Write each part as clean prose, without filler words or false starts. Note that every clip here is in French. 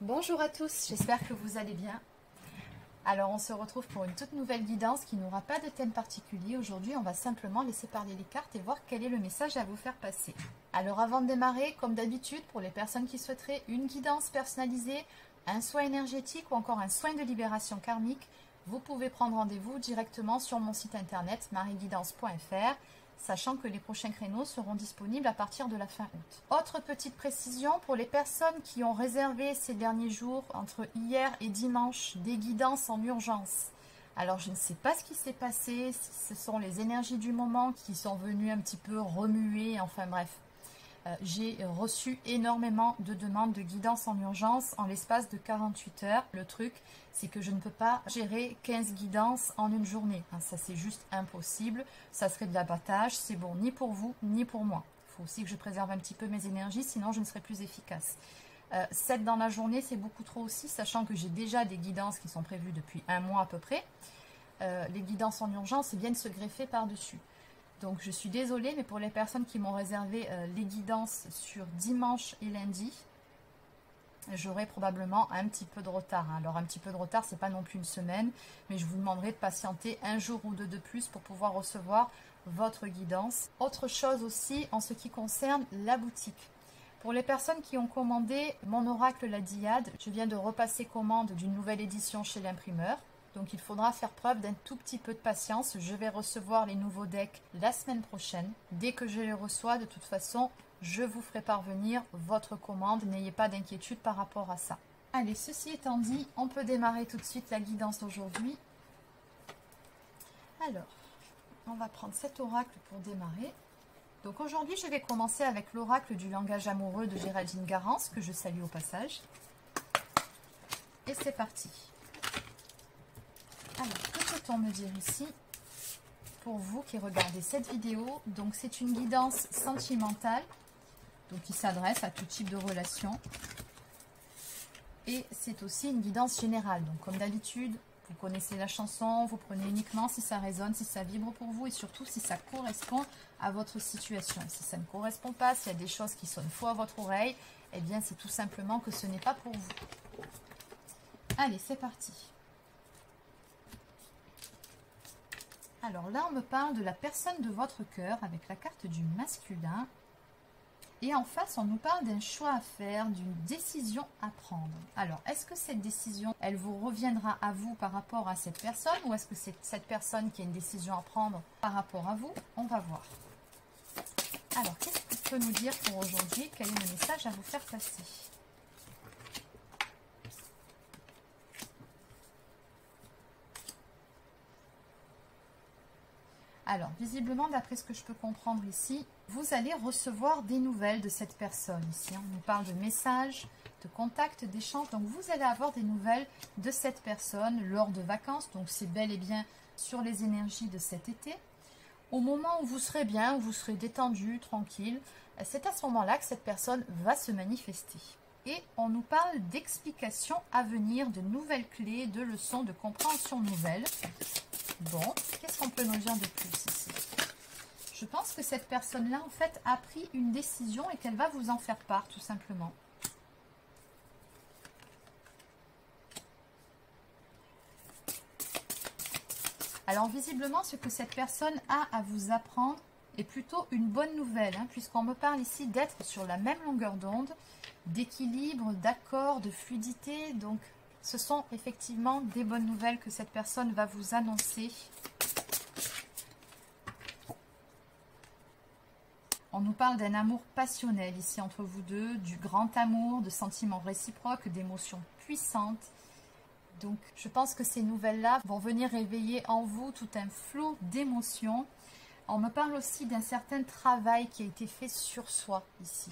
Bonjour à tous, j'espère que vous allez bien. Alors on se retrouve pour une toute nouvelle guidance qui n'aura pas de thème particulier. Aujourd'hui on va simplement laisser parler les cartes et voir quel est le message à vous faire passer. Alors avant de démarrer, comme d'habitude, pour les personnes qui souhaiteraient une guidance personnalisée, un soin énergétique ou encore un soin de libération karmique, vous pouvez prendre rendez-vous directement sur mon site internet marieguidance.fr, sachant que les prochains créneaux seront disponibles à partir de la fin août. Autre petite précision, pour les personnes qui ont réservé ces derniers jours, entre hier et dimanche, des guidances en urgence. Alors je ne sais pas ce qui s'est passé, si ce sont les énergies du moment qui sont venues un petit peu remuer, enfin bref. J'ai reçu énormément de demandes de guidance en urgence en l'espace de 48 heures. Le truc, c'est que je ne peux pas gérer 15 guidances en une journée. Ça, c'est juste impossible. Ça serait de l'abattage. C'est bon ni pour vous, ni pour moi. Il faut aussi que je préserve un petit peu mes énergies, sinon je ne serai plus efficace. 7 dans la journée, c'est beaucoup trop aussi, sachant que j'ai déjà des guidances qui sont prévues depuis un mois à peu près. Les guidances en urgence, c'est bien de se greffer par-dessus. Donc je suis désolée, mais pour les personnes qui m'ont réservé les guidances sur dimanche et lundi, j'aurai probablement un petit peu de retard. Alors un petit peu de retard, c'est pas non plus une semaine, mais je vous demanderai de patienter un jour ou deux de plus pour pouvoir recevoir votre guidance. Autre chose aussi en ce qui concerne la boutique. Pour les personnes qui ont commandé mon oracle la Diade, je viens de repasser commande d'une nouvelle édition chez l'imprimeur. Donc il faudra faire preuve d'un tout petit peu de patience. Je vais recevoir les nouveaux decks la semaine prochaine. Dès que je les reçois, de toute façon, je vous ferai parvenir votre commande. N'ayez pas d'inquiétude par rapport à ça. Allez, ceci étant dit, on peut démarrer tout de suite la guidance d'aujourd'hui. Alors, on va prendre cet oracle pour démarrer. Donc aujourd'hui, je vais commencer avec l'oracle du langage amoureux de Géraldine Garance, que je salue au passage. Et c'est parti. Alors, que peut-on me dire ici pour vous qui regardez cette vidéo? Donc, c'est une guidance sentimentale, donc qui s'adresse à tout type de relation. Et c'est aussi une guidance générale. Donc, comme d'habitude, vous connaissez la chanson, vous prenez uniquement si ça résonne, si ça vibre pour vous et surtout si ça correspond à votre situation. Si ça ne correspond pas, s'il y a des choses qui sonnent faux à votre oreille, eh bien, c'est tout simplement que ce n'est pas pour vous. Allez, c'est parti. Alors là, on me parle de la personne de votre cœur avec la carte du masculin. Et en face, on nous parle d'un choix à faire, d'une décision à prendre. Alors, est-ce que cette décision, elle vous reviendra à vous par rapport à cette personne? Ou est-ce que c'est cette personne qui a une décision à prendre par rapport à vous? On va voir. Alors, qu'est-ce que peut nous dire pour aujourd'hui? Quel est le message à vous faire passer? Alors, visiblement, d'après ce que je peux comprendre ici, vous allez recevoir des nouvelles de cette personne. Ici, on nous parle de messages, de contacts, d'échanges. Donc, vous allez avoir des nouvelles de cette personne lors de vacances. Donc, c'est bel et bien sur les énergies de cet été. Au moment où vous serez bien, où vous serez détendu, tranquille, c'est à ce moment-là que cette personne va se manifester. Et on nous parle d'explications à venir, de nouvelles clés, de leçons, de compréhension nouvelles. Bon, qu'est-ce qu'on peut nous dire de plus ici? Je pense que cette personne-là, en fait, a pris une décision et qu'elle va vous en faire part, tout simplement. Alors, visiblement, ce que cette personne a à vous apprendre est plutôt une bonne nouvelle, puisqu'on me parle ici d'être sur la même longueur d'onde, d'équilibre, d'accord, de fluidité. Donc, ce sont effectivement des bonnes nouvelles que cette personne va vous annoncer. On nous parle d'un amour passionnel ici entre vous deux, du grand amour, de sentiments réciproques, d'émotions puissantes. Donc, je pense que ces nouvelles-là vont venir réveiller en vous tout un flot d'émotions. On me parle aussi d'un certain travail qui a été fait sur soi ici.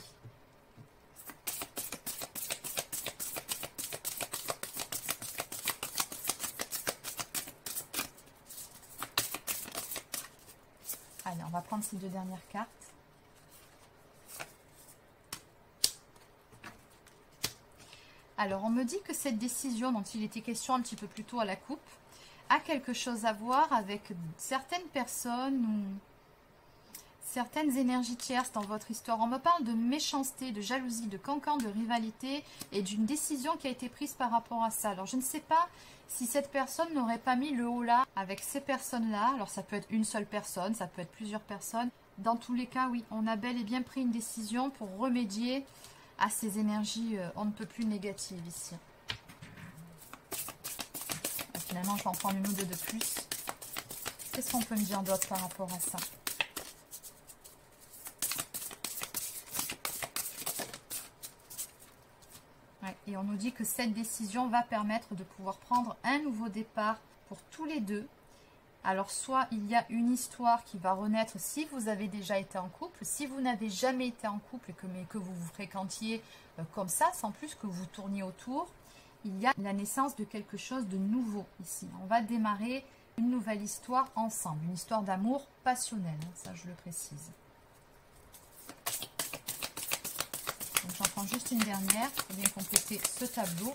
Allez, on va prendre ces deux dernières cartes. Alors, on me dit que cette décision dont il était question un petit peu plus tôt à la coupe a quelque chose à voir avec certaines personnes ou certaines énergies tierces dans votre histoire. On me parle de méchanceté, de jalousie, de cancan, de rivalité et d'une décision qui a été prise par rapport à ça. Alors je ne sais pas si cette personne n'aurait pas mis le haut là avec ces personnes-là. Alors ça peut être une seule personne, ça peut être plusieurs personnes. Dans tous les cas, oui, on a bel et bien pris une décision pour remédier à ces énergies on ne peut plus négatives ici. Finalement, je vais en prendre une ou deux de plus. Qu'est-ce qu'on peut me dire d'autre par rapport à ça? Ouais, et on nous dit que cette décision va permettre de pouvoir prendre un nouveau départ pour tous les deux. Alors, soit il y a une histoire qui va renaître si vous avez déjà été en couple. Si vous n'avez jamais été en couple, mais que vous vous fréquentiez comme ça, sans plus que vous tourniez autour, il y a la naissance de quelque chose de nouveau ici. On va démarrer une nouvelle histoire ensemble, une histoire d'amour passionnel, ça je le précise. Donc j'en prends juste une dernière pour bien compléter ce tableau.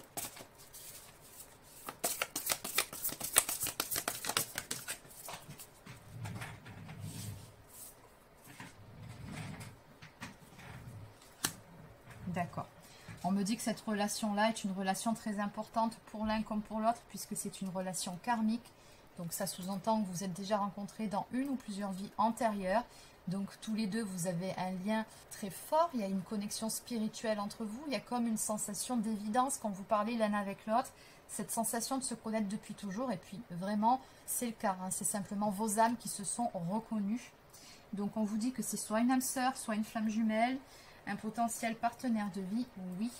D'accord. On me dit que cette relation-là est une relation très importante pour l'un comme pour l'autre, puisque c'est une relation karmique. Donc ça sous-entend que vous êtes déjà rencontrés dans une ou plusieurs vies antérieures. Donc tous les deux, vous avez un lien très fort. Il y a une connexion spirituelle entre vous. Il y a comme une sensation d'évidence quand vous parlez l'un avec l'autre. Cette sensation de se connaître depuis toujours. Et puis vraiment, c'est le cas. Hein. C'est simplement vos âmes qui se sont reconnues. Donc on vous dit que c'est soit une âme sœur, soit une flamme jumelle, un potentiel partenaire de vie. Oui,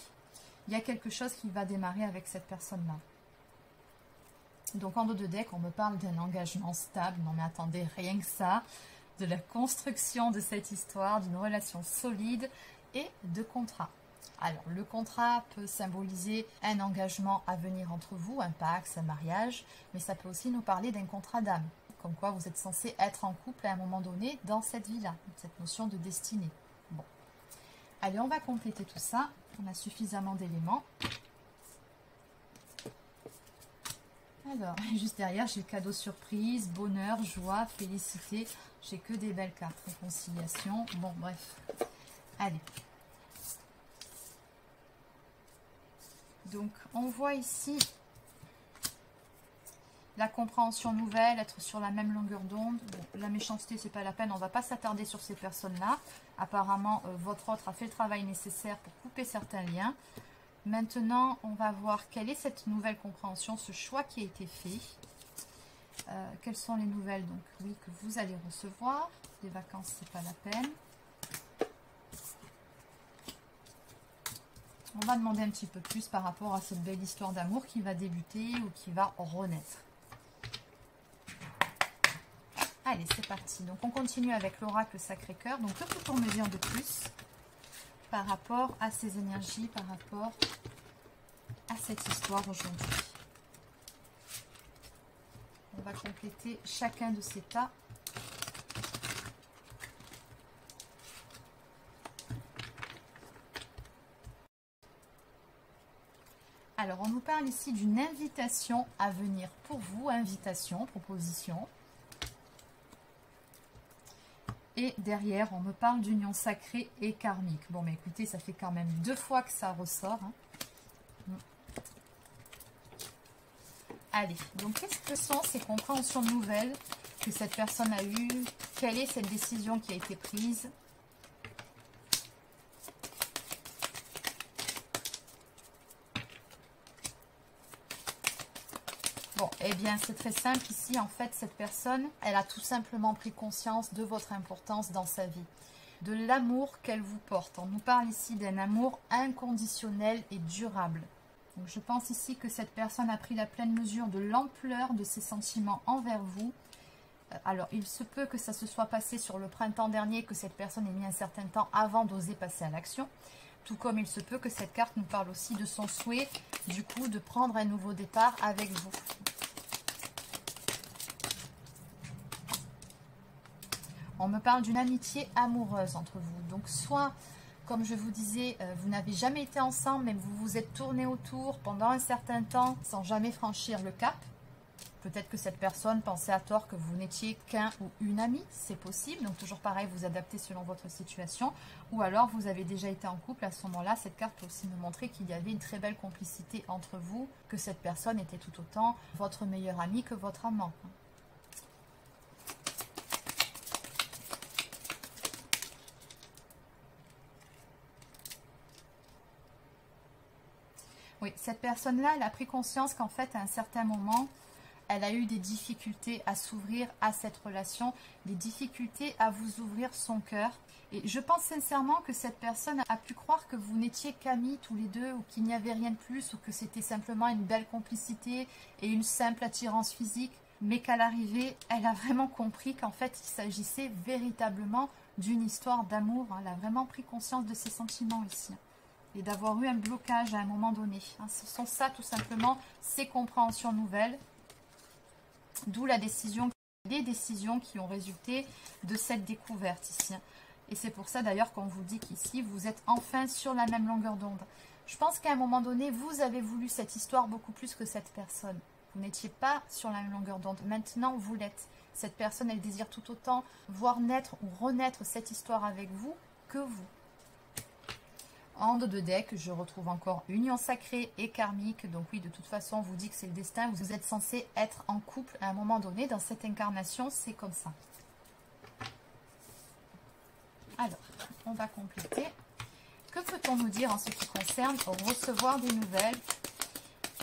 il y a quelque chose qui va démarrer avec cette personne-là. Donc en dos de deck, on me parle d'un engagement stable. Non mais attendez, rien que ça. De la construction de cette histoire, d'une relation solide et de contrat. Alors le contrat peut symboliser un engagement à venir entre vous, un pacte, un mariage. Mais ça peut aussi nous parler d'un contrat d'âme. Comme quoi vous êtes censé être en couple à un moment donné dans cette vie-là. Cette notion de destinée. Bon. Allez, on va compléter tout ça. On a suffisamment d'éléments. Alors, juste derrière, j'ai cadeau surprise, bonheur, joie, félicité. J'ai que des belles cartes. Réconciliation. Bon, bref. Allez. Donc, on voit ici la compréhension nouvelle, être sur la même longueur d'onde. Bon, la méchanceté, c'est pas la peine. On va pas s'attarder sur ces personnes-là. Apparemment, votre autre a fait le travail nécessaire pour couper certains liens. Maintenant, on va voir quelle est cette nouvelle compréhension, ce choix qui a été fait. Quelles sont les nouvelles donc oui, que vous allez recevoir. Les vacances, c'est pas la peine. On va demander un petit peu plus par rapport à cette belle histoire d'amour qui va débuter ou qui va renaître. Allez, c'est parti. Donc, on continue avec l'oracle Sacré-Cœur. Donc, que peut-on me dire de plus par rapport à ces énergies, par rapport à cette histoire aujourd'hui? On va compléter chacun de ces tas. Alors, on nous parle ici d'une invitation à venir pour vous. Invitation, proposition. Et derrière, on me parle d'union sacrée et karmique. Bon, mais écoutez, ça fait quand même 2 fois que ça ressort. Hein. Allez, donc qu'est-ce que sont ces compréhensions nouvelles que cette personne a eues? Quelle est cette décision qui a été prise? Bon, eh bien, c'est très simple ici. En fait, cette personne, elle a tout simplement pris conscience de votre importance dans sa vie, de l'amour qu'elle vous porte. On nous parle ici d'un amour inconditionnel et durable. Donc, je pense ici que cette personne a pris la pleine mesure de l'ampleur de ses sentiments envers vous. Alors, il se peut que ça se soit passé sur le printemps dernier, que cette personne ait mis un certain temps avant d'oser passer à l'action. Tout comme il se peut que cette carte nous parle aussi de son souhait, du coup, de prendre un nouveau départ avec vous. On me parle d'une amitié amoureuse entre vous. Donc, soit, comme je vous disais, vous n'avez jamais été ensemble, mais vous vous êtes tourné autour pendant un certain temps sans jamais franchir le cap. Peut-être que cette personne pensait à tort que vous n'étiez qu'un ou une amie, c'est possible. Donc toujours pareil, vous adaptez selon votre situation. Ou alors vous avez déjà été en couple, à ce moment-là, cette carte peut aussi me montrer qu'il y avait une très belle complicité entre vous, que cette personne était tout autant votre meilleur ami que votre amant. Oui, cette personne-là, elle a pris conscience qu'en fait, à un certain moment, elle a eu des difficultés à s'ouvrir à cette relation, des difficultés à vous ouvrir son cœur. Et je pense sincèrement que cette personne a pu croire que vous n'étiez qu'amis tous les deux, ou qu'il n'y avait rien de plus, ou que c'était simplement une belle complicité et une simple attirance physique. Mais qu'à l'arrivée, elle a vraiment compris qu'en fait, il s'agissait véritablement d'une histoire d'amour. Elle a vraiment pris conscience de ses sentiments ici. Et d'avoir eu un blocage à un moment donné. Ce sont ça tout simplement, ces compréhensions nouvelles. D'où les décisions qui ont résulté de cette découverte ici. Et c'est pour ça d'ailleurs qu'on vous dit qu'ici, vous êtes enfin sur la même longueur d'onde. Je pense qu'à un moment donné, vous avez voulu cette histoire beaucoup plus que cette personne. Vous n'étiez pas sur la même longueur d'onde. Maintenant, vous l'êtes. Cette personne, elle désire tout autant voir naître ou renaître cette histoire avec vous que vous. En dos de deck, je retrouve encore union sacrée et karmique. Donc oui, de toute façon, on vous dit que c'est le destin. Vous êtes censé être en couple à un moment donné. Dans cette incarnation, c'est comme ça. Alors, on va compléter. Que peut-on nous dire en ce qui concerne recevoir des nouvelles?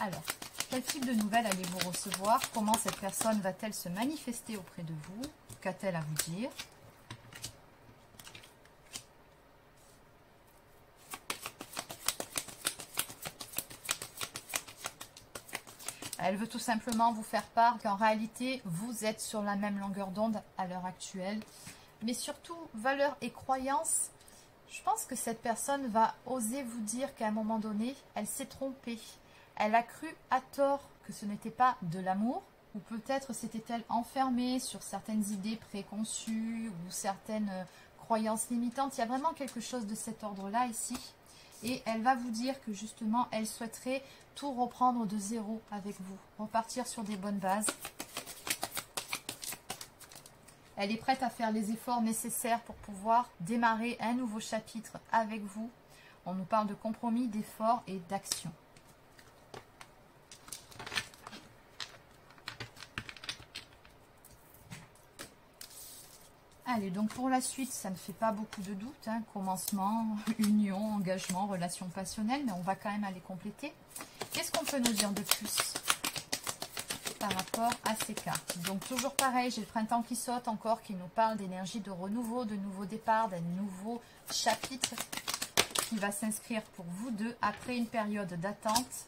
Alors, quel type de nouvelles allez-vous recevoir? Comment cette personne va-t-elle se manifester auprès de vous? Qu'a-t-elle à vous dire? Elle veut tout simplement vous faire part qu'en réalité, vous êtes sur la même longueur d'onde à l'heure actuelle. Mais surtout, valeurs et croyances, je pense que cette personne va oser vous dire qu'à un moment donné, elle s'est trompée. Elle a cru à tort que ce n'était pas de l'amour, ou peut-être s'était-elle enfermée sur certaines idées préconçues ou certaines croyances limitantes. Il y a vraiment quelque chose de cet ordre-là ici. Et elle va vous dire que justement, elle souhaiterait tout reprendre de zéro avec vous. Repartir sur des bonnes bases. Elle est prête à faire les efforts nécessaires pour pouvoir démarrer un nouveau chapitre avec vous. On nous parle de compromis, d'efforts et d'action. Allez, donc pour la suite, ça ne fait pas beaucoup de doute. Hein. Commencement, union, engagement, relation passionnelle, mais on va quand même aller compléter. Qu'est-ce qu'on peut nous dire de plus par rapport à ces cartes? Donc toujours pareil, j'ai le printemps qui saute encore, qui nous parle d'énergie de renouveau, de nouveau départ, d'un nouveau chapitre qui va s'inscrire pour vous deux après une période d'attente.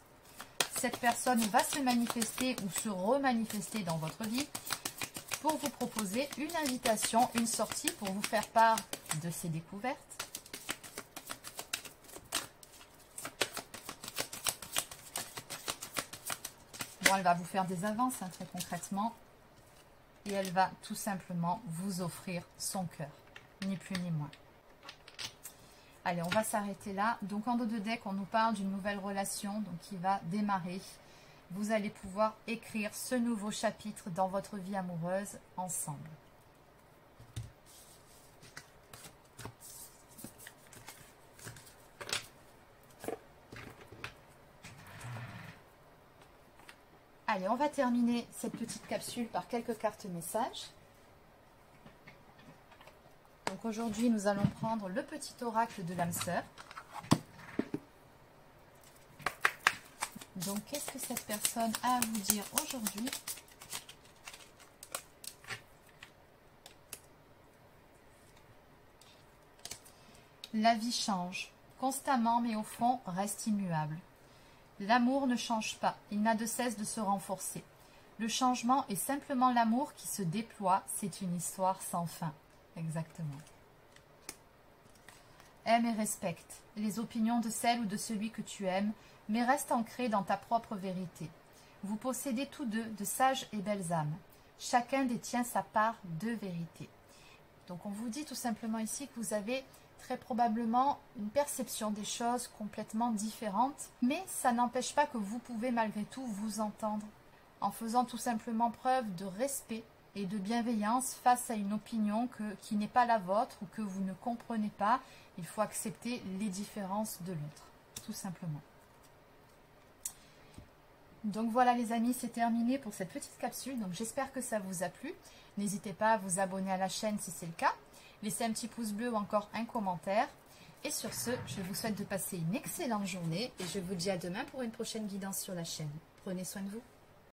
Cette personne va se manifester ou se remanifester dans votre vie pour vous proposer une invitation, une sortie pour vous faire part de ces découvertes. Bon, elle va vous faire des avances, hein, très concrètement. Et elle va tout simplement vous offrir son cœur, ni plus ni moins. Allez, on va s'arrêter là. Donc en dos de deck, on nous parle d'une nouvelle relation donc, qui va démarrer. Vous allez pouvoir écrire ce nouveau chapitre dans votre vie amoureuse ensemble. Allez, on va terminer cette petite capsule par quelques cartes messages. Donc aujourd'hui, nous allons prendre le petit oracle de l'âme sœur. Donc, qu'est-ce que cette personne a à vous dire aujourd'hui? La vie change constamment, mais au fond, reste immuable. L'amour ne change pas, il n'a de cesse de se renforcer. Le changement est simplement l'amour qui se déploie, c'est une histoire sans fin. Exactement. Aime et respecte les opinions de celle ou de celui que tu aimes, mais reste ancré dans ta propre vérité. Vous possédez tous deux de sages et belles âmes. Chacun détient sa part de vérité. Donc on vous dit tout simplement ici que vous avez très probablement une perception des choses complètement différente, mais ça n'empêche pas que vous pouvez malgré tout vous entendre. en faisant tout simplement preuve de respect et de bienveillance face à une opinion qui n'est pas la vôtre ou que vous ne comprenez pas. Il faut accepter les différences de l'autre, tout simplement. Donc voilà les amis, c'est terminé pour cette petite capsule. Donc j'espère que ça vous a plu. N'hésitez pas à vous abonner à la chaîne si c'est le cas. Laissez un petit pouce bleu ou encore un commentaire. Et sur ce, je vous souhaite de passer une excellente journée et je vous dis à demain pour une prochaine guidance sur la chaîne. Prenez soin de vous.